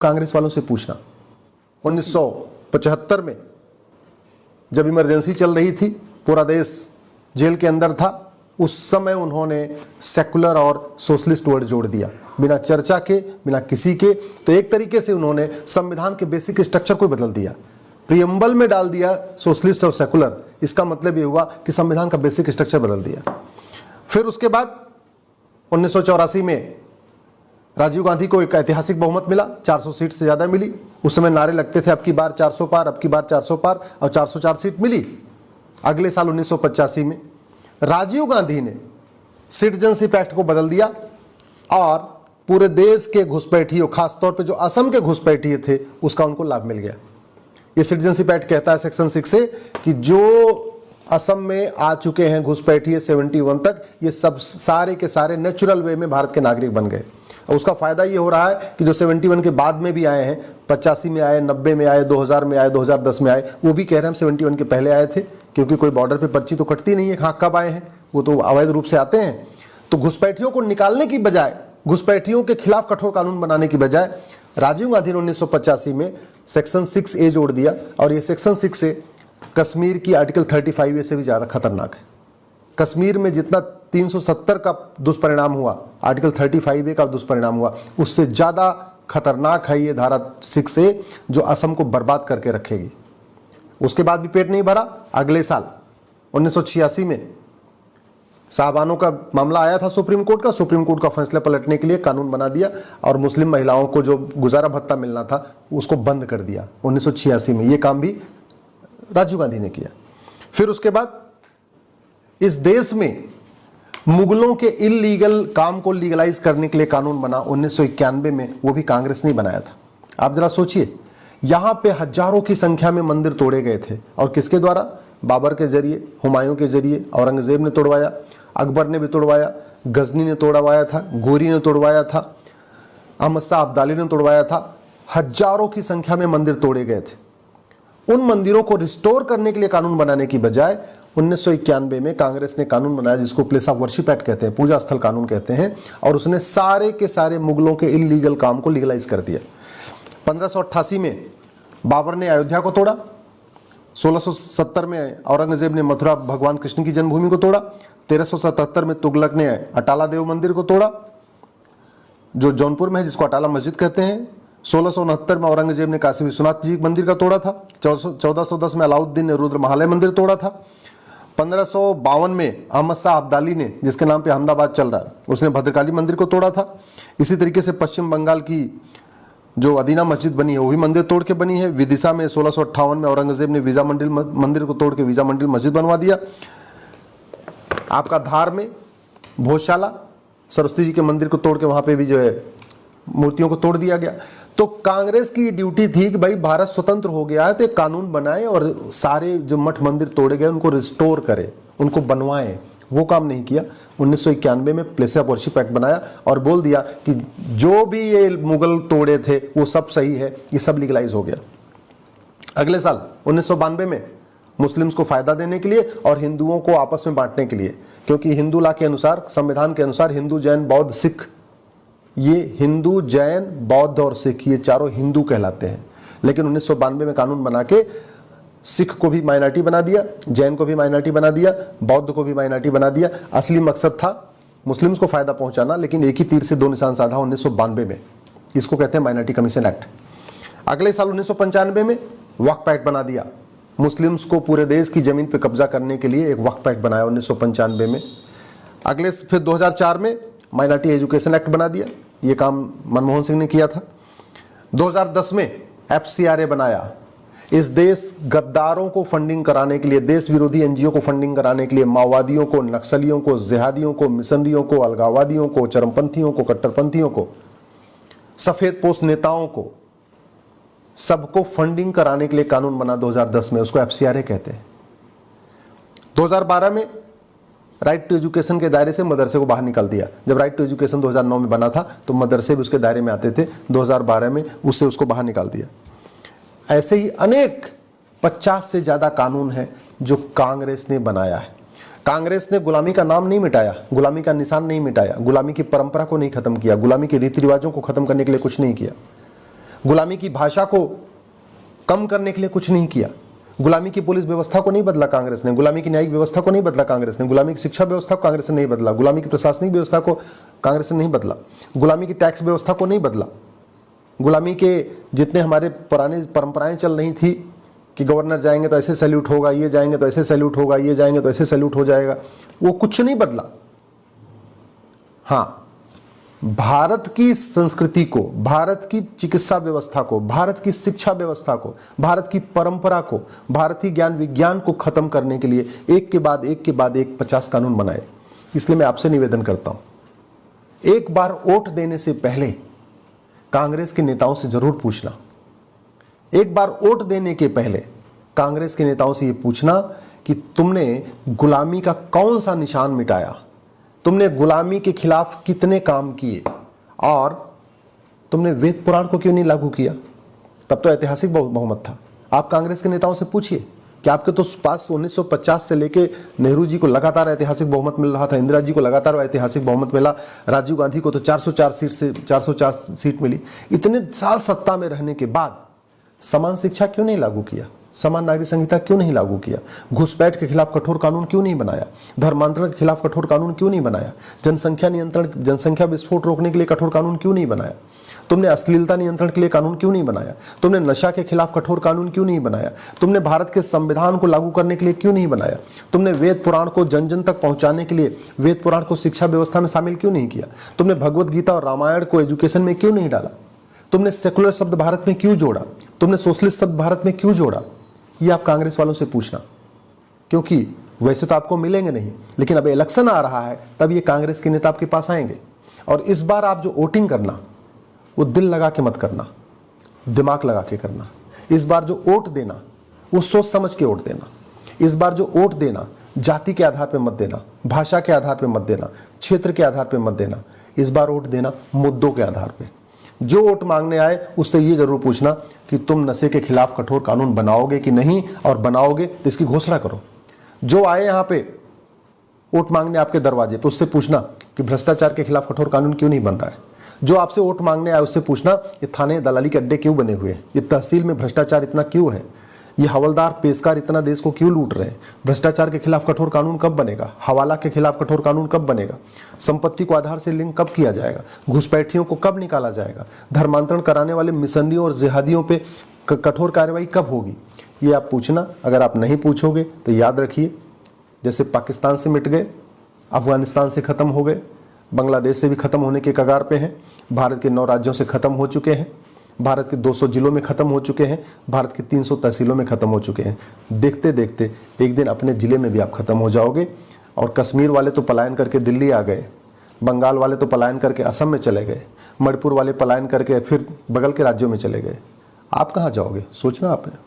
कांग्रेस वालों से पूछना। 1975 में जब इमरजेंसी चल रही थी, पूरा देश जेल के अंदर था, उस समय उन्होंने सेकुलर और सोशलिस्ट वर्ड जोड़ दिया, बिना चर्चा के, बिना किसी के। तो एक तरीके से उन्होंने संविधान के बेसिक स्ट्रक्चर को बदल दिया, प्रियम्बल में डाल दिया सोशलिस्ट और सेकुलर। इसका मतलब ये हुआ कि संविधान का बेसिक स्ट्रक्चर बदल दिया। फिर उसके बाद 1984 में राजीव गांधी को एक ऐतिहासिक बहुमत मिला, 400 सीट से ज्यादा मिली। उस समय नारे लगते थे अब की बार 400 पार, अब की बार 400 पार, और 404 सीट मिली। अगले साल 1985 में राजीव गांधी ने सिटीजनशिप एक्ट को बदल दिया और पूरे देश के घुसपैठियों, खासतौर पे जो असम के घुसपैठिए थे, उसका उनको लाभ मिल गया। ये सिटीजनशिप एक्ट कहता है सेक्शन 6 से कि जो असम में आ चुके हैं घुसपैठिए 71 तक, ये सब सारे के सारे नेचुरल वे में भारत के नागरिक बन गए। और उसका फायदा ये हो रहा है कि जो 71 के बाद में भी आए हैं, 85 में आए, 90 में आए, 2000 में आए, 2010 में आए, वो भी कह रहे हैं हम 71 के पहले आए थे, क्योंकि कोई बॉर्डर पे पर्ची तो कटती नहीं है कहाँ कब आए हैं, वो तो अवैध रूप से आते हैं। तो घुसपैठियों को निकालने की बजाय, घुसपैठियों के खिलाफ कठोर कानून बनाने की बजाय, राजीव गांधी ने 1985 में सेक्शन 6A जोड़ दिया। और ये सेक्शन 6A कश्मीर की आर्टिकल 35A से भी ज़्यादा खतरनाक है। कश्मीर में जितना 370 का दुष्परिणाम हुआ, आर्टिकल 35A का दुष्परिणाम हुआ, उससे ज़्यादा खतरनाक है ये धारा 6A, जो असम को बर्बाद करके रखेगी। उसके बाद भी पेट नहीं भरा। अगले साल 1986 में साहबानों का मामला आया था सुप्रीम कोर्ट का। सुप्रीम कोर्ट का फैसला पलटने के लिए कानून बना दिया और मुस्लिम महिलाओं को जो गुजारा भत्ता मिलना था उसको बंद कर दिया 1986 में। ये काम भी राजीव गांधी ने किया। फिर उसके बाद इस देश में मुगलों के इलीगल काम को लीगलाइज करने के लिए कानून बना 1991 में, वो भी कांग्रेस ने बनाया था। आप जरा सोचिए, यहां पे हजारों की संख्या में मंदिर तोड़े गए थे, और किसके द्वारा? बाबर के जरिए, हुमायूं के जरिए, औरंगजेब ने तोड़वाया, अकबर ने भी तोड़वाया, गजनी ने तोड़वाया था, गोरी ने तोड़वाया था, अहमद शाह अब्दाली ने तोड़वाया था। हजारों की संख्या में मंदिर तोड़े गए थे। उन मंदिरों को रिस्टोर करने के लिए कानून बनाने की बजाय 1991 में कांग्रेस ने कानून बनाया जिसको प्लेस ऑफ वर्शिप एक्ट कहते हैं, पूजा स्थल कानून कहते हैं, और उसने सारे के सारे मुगलों के इलीगल काम को लीगलाइज कर दिया। 1588 में बाबर ने अयोध्या को तोड़ा, 1670 में औरंगजेब ने मथुरा भगवान कृष्ण की जन्मभूमि को तोड़ा, 1377 में तुगलक ने अटाला देव मंदिर को तोड़ा जो जौनपुर में है, जिसको अटाला मस्जिद कहते हैं। 1669 में औरंगजेब ने काशी विश्वनाथ जी मंदिर का तोड़ा था। 1410 में अलाउद्दीन ने रुद्र महालय मंदिर तोड़ा था। 1552 में अहमद शाह अब्दाली ने, जिसके नाम पे अहमदाबाद चल रहा है, उसने भद्रकाली मंदिर को तोड़ा था। इसी तरीके से पश्चिम बंगाल की जो अदीना मस्जिद बनी है वो भी मंदिर तोड़ के बनी है। विदिशा में 1658 में औरंगजेब ने वीजा मंदिर को तोड़ के वीजा मंदिर मस्जिद बनवा दिया। आपका धार में भोजशाला सरस्वती जी के मंदिर को तोड़ के वहां पे भी जो है मूर्तियों को तोड़ दिया गया। तो कांग्रेस की ड्यूटी थी कि भाई भारत स्वतंत्र हो गया है तो एक कानून बनाए और सारे जो मठ मंदिर तोड़े गए उनको रिस्टोर करे, उनको बनवाएं। वो काम नहीं किया। 1991 में प्लेस ऑफ वर्शिप एक्ट बनाया और बोल दिया कि जो भी ये मुगल तोड़े थे वो सब सही है, ये सब लीगलाइज हो गया। अगले साल 1992 में मुस्लिम्स को फायदा देने के लिए और हिंदुओं को आपस में बांटने के लिए, क्योंकि हिंदू लॉ के अनुसार, संविधान के अनुसार हिंदू, जैन, बौद्ध, सिख, ये हिंदू, जैन, बौद्ध और सिख ये चारों हिंदू कहलाते हैं। लेकिन 1992 में कानून बना के सिख को भी माइनॉरिटी बना दिया, जैन को भी माइनॉरिटी बना दिया, बौद्ध को भी माइनॉरिटी बना दिया। असली मकसद था मुस्लिम्स को फायदा पहुंचाना, लेकिन एक ही तीर से दो निशान साधा 1992 में। इसको कहते हैं माइनॉरिटी कमीशन एक्ट। अगले साल 1995 में वक्फ एक्ट बना दिया। मुस्लिम्स को पूरे देश की जमीन पर कब्जा करने के लिए एक वक्फ एक्ट बनाया 1995 में। अगले फिर 2004 में माइनॉरिटी एजुकेशन एक्ट बना दिया। ये काम मनमोहन सिंह ने किया था। 2010 में FCRA बनाया। इस देश गद्दारों को फंडिंग कराने के लिए, देश विरोधी NGO को फंडिंग कराने के लिए, माओवादियों को, नक्सलियों को, जिहादियों को, मिशनरियों को, अलगाववादियों को, चरमपंथियों को, कट्टरपंथियों को, सफेद पोस्ट नेताओं को, सबको फंडिंग कराने के लिए कानून बना 2010 में, उसको FCRA कहते हैं। 2012 में राइट टू एजुकेशन के दायरे से मदरसे को बाहर निकाल दिया। जब राइट टू एजुकेशन 2009 में बना था तो मदरसे भी उसके दायरे में आते थे, 2012 में उससे उसको बाहर निकाल दिया। ऐसे ही अनेक 50 से ज़्यादा कानून हैं जो कांग्रेस ने बनाया है। कांग्रेस ने गुलामी का नाम नहीं मिटाया, गुलामी का निशान नहीं मिटाया, गुलामी की परंपरा को नहीं खत्म किया, गुलामी के रीति रिवाजों को खत्म करने के लिए कुछ नहीं किया। गुलामी की भाषा को कम करने के लिए कुछ नहीं किया। गुलामी की पुलिस व्यवस्था को नहीं बदला कांग्रेस ने, गुलामी की न्यायिक व्यवस्था को नहीं बदला कांग्रेस ने, गुलामी की शिक्षा व्यवस्था को कांग्रेस ने नहीं बदला, गुलामी की प्रशासनिक व्यवस्था को कांग्रेस ने नहीं बदला, गुलामी की टैक्स व्यवस्था को नहीं बदला, गुलामी के जितने हमारे पुराने परंपराएं चल रही थी कि गवर्नर जाएंगे तो ऐसे सैल्यूट होगा, ये जाएंगे तो ऐसे सैल्यूट होगा, ये जाएंगे तो ऐसे सैल्यूट हो जाएगा, वो कुछ नहीं बदला। हाँ, भारत की संस्कृति को, भारत की चिकित्सा व्यवस्था को, भारत की शिक्षा व्यवस्था को, भारत की परंपरा को, भारतीय ज्ञान विज्ञान को खत्म करने के लिए एक के बाद एक के बाद एक 50 कानून बनाए। इसलिए मैं आपसे निवेदन करता हूं, एक बार वोट देने से पहले कांग्रेस के नेताओं से जरूर पूछना, एक बार वोट देने के पहले कांग्रेस के नेताओं से यह पूछना कि तुमने गुलामी का कौन सा निशान मिटाया, तुमने गुलामी के खिलाफ कितने काम किए और तुमने वेद पुराण को क्यों नहीं लागू किया। तब तो ऐतिहासिक बहुमत था। आप कांग्रेस के नेताओं से पूछिए कि आपके तो पास 1950 से लेके नेहरू जी को लगातार ऐतिहासिक बहुमत मिल रहा था, इंदिरा जी को लगातार ऐतिहासिक बहुमत मिला, राजीव गांधी को तो 404 सीट से 404 सीट मिली। इतने साल सत्ता में रहने के बाद समान शिक्षा क्यों नहीं लागू किया, समान नागरिक संहिता क्यों नहीं लागू किया, घुसपैठ के खिलाफ कठोर कानून क्यों नहीं बनाया, धर्मांतरण के खिलाफ कठोर कानून क्यों नहीं बनाया, जनसंख्या नियंत्रण, जनसंख्या विस्फोट रोकने के लिए कठोर कानून क्यों नहीं बनाया, तुमने अश्लीलता नियंत्रण के लिए कानून क्यों नहीं बनाया, तुमने नशा के खिलाफ कठोर कानून क्यों नहीं बनाया, तुमने भारत के संविधान को लागू करने के लिए क्यों नहीं बनाया, तुमने वेद पुराण को जन जन तक पहुंचाने के लिए वेद पुराण को शिक्षा व्यवस्था में शामिल क्यों नहीं किया, तुमने भगवत गीता और रामायण को एजुकेशन में क्यों नहीं डाला, तुमने सेकुलर शब्द भारत में क्यों जोड़ा, तुमने सोशलिस्ट शब्द भारत में क्यों जोड़ा। ये आप कांग्रेस वालों से पूछना, क्योंकि वैसे तो आपको मिलेंगे नहीं, लेकिन अब इलेक्शन आ रहा है तब ये कांग्रेस के नेता आपके पास आएंगे। और इस बार आप जो वोटिंग करना वो दिल लगा के मत करना, दिमाग लगा के करना। इस बार जो वोट देना वो सोच समझ के वोट देना। इस बार जो वोट देना जाति के आधार पर मत देना, भाषा के आधार पर मत देना, क्षेत्र के आधार पर मत देना। इस बार वोट देना मुद्दों के आधार पर। जो वोट मांगने आए उससे ये जरूर पूछना कि तुम नशे के खिलाफ कठोर कानून बनाओगे कि नहीं, और बनाओगे तो इसकी घोषणा करो। जो आए यहाँ पे वोट मांगने आपके दरवाजे पे उससे पूछना कि भ्रष्टाचार के खिलाफ कठोर कानून क्यों नहीं बन रहा है। जो आपसे वोट मांगने आए उससे पूछना ये थाने दलाली के अड्डे क्यों बने हुए हैं, ये तहसील में भ्रष्टाचार इतना क्यों है, ये हवलदार पेशकार इतना देश को क्यों लूट रहे हैं, भ्रष्टाचार के खिलाफ कठोर कानून कब बनेगा, हवाला के खिलाफ कठोर कानून कब बनेगा, संपत्ति को आधार से लिंक कब किया जाएगा, घुसपैठियों को कब निकाला जाएगा, धर्मांतरण कराने वाले मिशनरियों और जिहादियों पे कठोर कार्रवाई कब होगी। ये आप पूछना। अगर आप नहीं पूछोगे तो याद रखिए, जैसे पाकिस्तान से मिट गए, अफगानिस्तान से ख़त्म हो गए, बांग्लादेश से भी ख़त्म होने के कगार पे हैं, भारत के 9 राज्यों से ख़त्म हो चुके हैं, भारत के 200 जिलों में ख़त्म हो चुके हैं, भारत की 300 तहसीलों में ख़त्म हो चुके हैं। देखते देखते एक दिन अपने ज़िले में भी आप ख़त्म हो जाओगे। और कश्मीर वाले तो पलायन करके दिल्ली आ गए, बंगाल वाले तो पलायन करके असम में चले गए, मणिपुर वाले पलायन करके फिर बगल के राज्यों में चले गए। आप कहाँ जाओगे, सोचना आपने।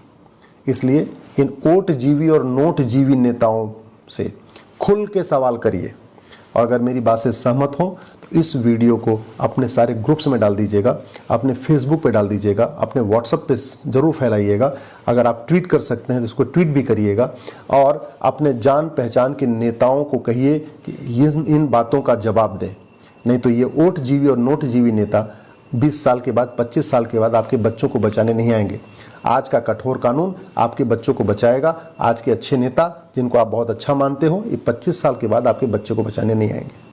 इसलिए इन वोट जीवी और नोट जीवी नेताओं से खुल के सवाल करिए। और अगर मेरी बात से सहमत हो तो इस वीडियो को अपने सारे ग्रुप्स में डाल दीजिएगा, अपने फेसबुक पे डाल दीजिएगा, अपने व्हाट्सएप पे ज़रूर फैलाइएगा। अगर आप ट्वीट कर सकते हैं तो इसको ट्वीट भी करिएगा। और अपने जान पहचान के नेताओं को कहिए कि इन बातों का जवाब दें, नहीं तो ये वोट जीवी और नोट जीवी नेता 20 साल के बाद, 25 साल के बाद आपके बच्चों को बचाने नहीं आएंगे। आज का कठोर कानून आपके बच्चों को बचाएगा। आज के अच्छे नेता जिनको आप बहुत अच्छा मानते हो, ये 25 साल के बाद आपके बच्चों को बचाने नहीं आएंगे।